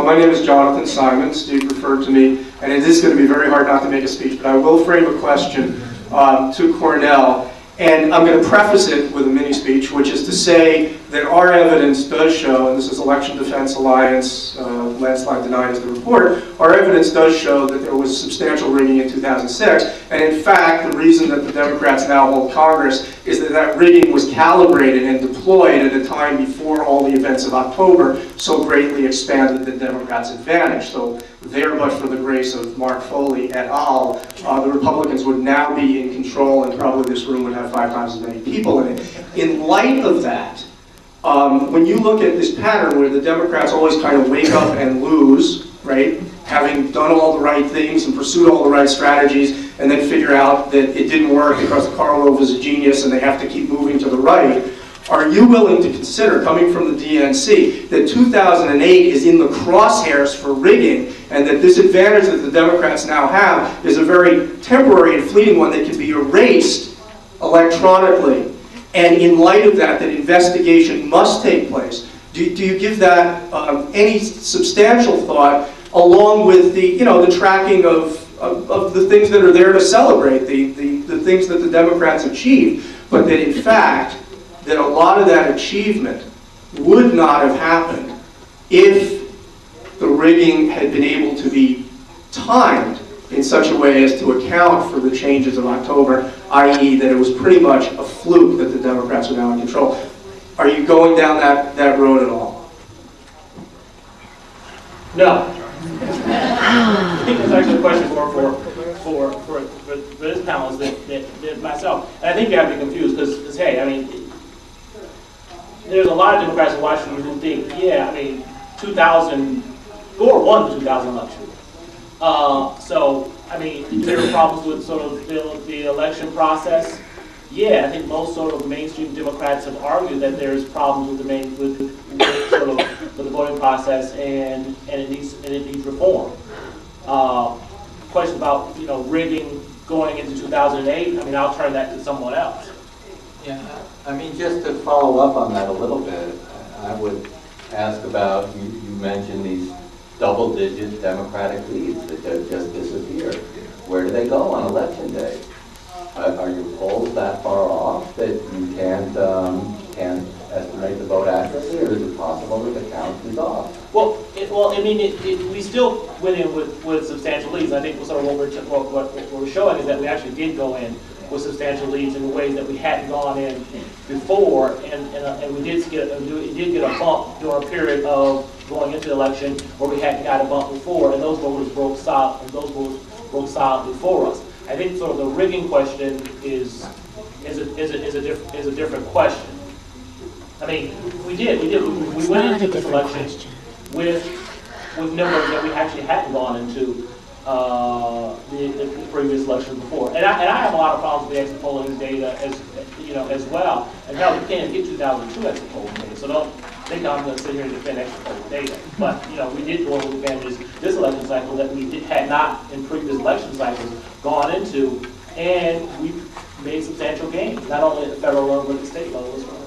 my name is Jonathan Simon. Steve referred to me, and it is going to be very hard not to make a speech, but I will frame a question to Cornell. And I'm going to preface it with a mini speech, which is to say that our evidence does show, and this is Election Defense Alliance, landslide denied is the report, our evidence does show that there was substantial rigging in 2006. And in fact, the reason that the Democrats now hold Congress is that that rigging was calibrated and deployed at a time before all the events of October so greatly expanded the Democrats' advantage. So there, but for the grace of Mark Foley et al., the Republicans would now be in control, and probably this room would have 5 times as many people in it. In light of that, when you look at this pattern where the Democrats always kind of wake up and lose, right, having done all the right things and pursued all the right strategies, and then figure out that it didn't work because Karlov is a genius and they have to keep moving to the right, are you willing to consider, coming from the DNC, that 2008 is in the crosshairs for rigging, and that this advantage that the Democrats now have is a very temporary and fleeting one that can be erased electronically? And in light of that, that investigation must take place. Do you give that any substantial thought, along with the, the tracking of the things that are there to celebrate, the things that the Democrats achieved, but that in fact, that a lot of that achievement would not have happened if the rigging had been able to be timed in such a way as to account for the changes of October, i.e. that it was pretty much a fluke that the Democrats are now in control. Are you going down that road at all? No. I think that's actually a question for this panel than myself. And I think you have to be confused because, hey, I mean, there's a lot of Democrats in Washington who think, yeah, I mean, Gore won the 2000 election. So, I mean, there are problems with sort of the election process. Yeah, I think most sort of mainstream Democrats have argued that there's problems with the voting process, and it needs reform. Question about rigging going into 2008. I mean, I'll turn that to someone else. Yeah, I mean, just to follow up on that a little bit, I would ask about, you mentioned these double-digit Democratic leads that just disappeared. Where do they go on election day? Are your polls that far off that you can't estimate the vote accurately, or is it possible that the count is off? Well, I mean, we still went in with substantial leads. I think sort of what we're showing is that we actually did go in with substantial leads in ways that we hadn't gone in before, and we did get a bump during a period of going into the election where we hadn't got a bump before, and those voters broke solidly for us. I think sort of the rigging question is a different question. I mean, we went into this election with numbers that we actually hadn't gone into the previous election before, and I have a lot of problems with exit polling data as well. And now we can't get 2002 exit polling data, so don't think I'm going to sit here and defend exit polling data. But we did go with advantages this election cycle that we had not in previous election cycles gone into, and we made substantial gains, not only at the federal level but at the state level as well.